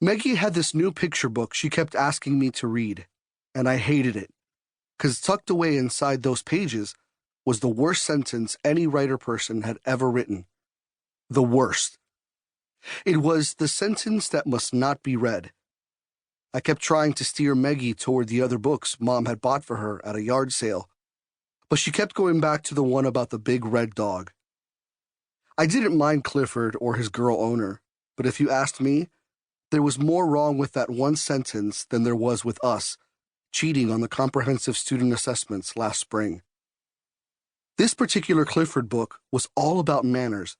Maggie had this new picture book she kept asking me to read, and I hated it, because tucked away inside those pages was the worst sentence any writer person had ever written. The worst. It was the sentence that must not be read. I kept trying to steer Maggie toward the other books Mom had bought for her at a yard sale, but she kept going back to the one about the big red dog. I didn't mind Clifford or his girl owner, but if you asked me, there was more wrong with that one sentence than there was with us cheating on the comprehensive student assessments last spring. This particular Clifford book was all about manners,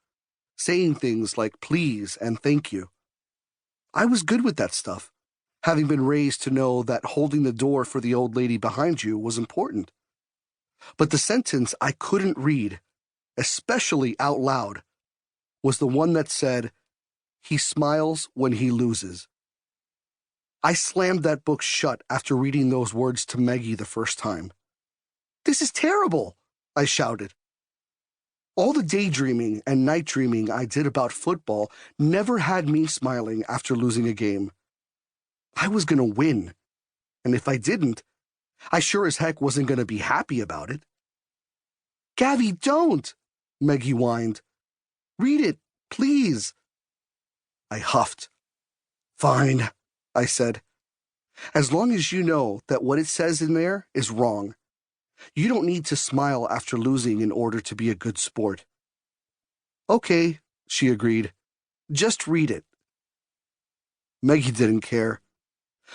saying things like please and thank you. I was good with that stuff, having been raised to know that holding the door for the old lady behind you was important. But the sentence I couldn't read, especially out loud, was the one that said, "He smiles when he loses." I slammed that book shut after reading those words to Maggie the first time. "This is terrible," I shouted. All the daydreaming and night dreaming I did about football never had me smiling after losing a game. I was going to win, and if I didn't, I sure as heck wasn't going to be happy about it. "Gavy, don't," Maggie whined. "Read it, please." I huffed. "Fine," I said. "As long as you know that what it says in there is wrong. You don't need to smile after losing in order to be a good sport." "Okay," she agreed. "Just read it." Maggie didn't care,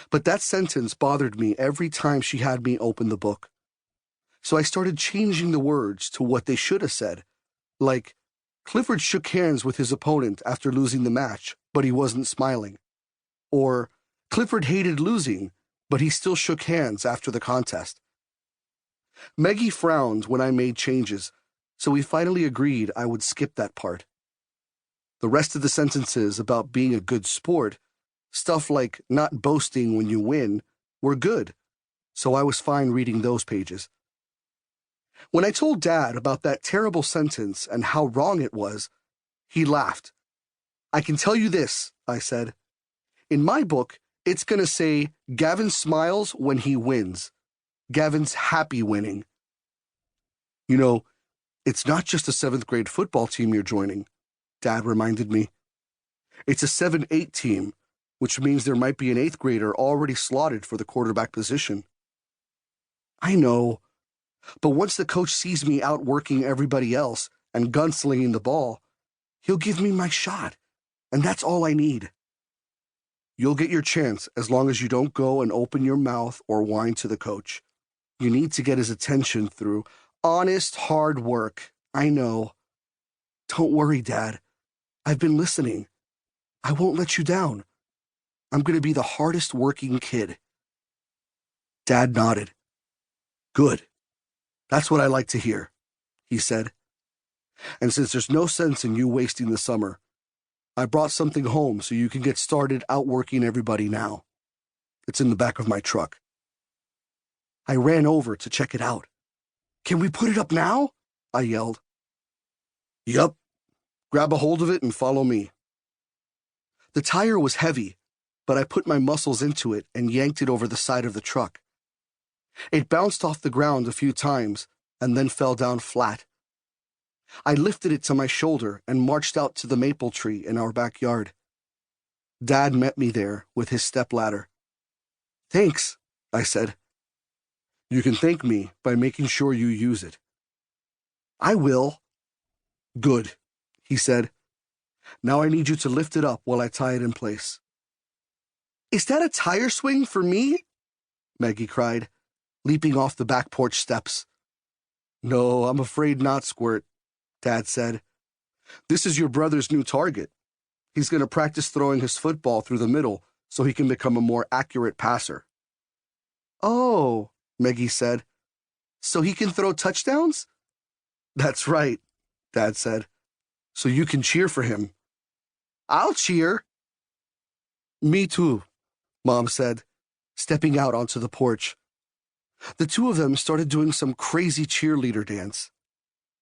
but that sentence bothered me every time she had me open the book. So I started changing the words to what they should have said, like, Clifford shook hands with his opponent after losing the match, but he wasn't smiling. Or, Clifford hated losing, but he still shook hands after the contest. Maggie frowned when I made changes, so we finally agreed I would skip that part. The rest of the sentences about being a good sport, stuff like not boasting when you win, were good, so I was fine reading those pages. When I told Dad about that terrible sentence and how wrong it was, he laughed. "I can tell you this," I said. "In my book, it's going to say Gavin smiles when he wins. Gavin's happy winning." "You know, it's not just a 7th grade football team you're joining," Dad reminded me. "It's a 7-8 team, which means there might be an 8th grader already slotted for the quarterback position." "I know. But once the coach sees me outworking everybody else and gunslinging the ball, he'll give me my shot, and that's all I need." "You'll get your chance as long as you don't go and open your mouth or whine to the coach. You need to get his attention through honest, hard work. I know." "Don't worry, Dad. I've been listening. I won't let you down. I'm going to be the hardest working kid." Dad nodded. "Good. That's what I like to hear," he said. "And since there's no sense in you wasting the summer, I brought something home so you can get started outworking everybody now. It's in the back of my truck." I ran over to check it out. "Can we put it up now?" I yelled. "Yup. Grab a hold of it and follow me." The tire was heavy, but I put my muscles into it and yanked it over the side of the truck. It bounced off the ground a few times and then fell down flat. I lifted it to my shoulder and marched out to the maple tree in our backyard. Dad met me there with his stepladder. "Thanks," I said. "You can thank me by making sure you use it." "I will." "Good," he said. "Now I need you to lift it up while I tie it in place." "Is that a tire swing for me?" Maggie cried, leaping off the back porch steps. "No, I'm afraid not, Squirt," Dad said. "This is your brother's new target. He's going to practice throwing his football through the middle so he can become a more accurate passer." "Oh," Maggie said. "So he can throw touchdowns?" "That's right," Dad said. "So you can cheer for him." "I'll cheer." "Me too," Mom said, stepping out onto the porch. The two of them started doing some crazy cheerleader dance.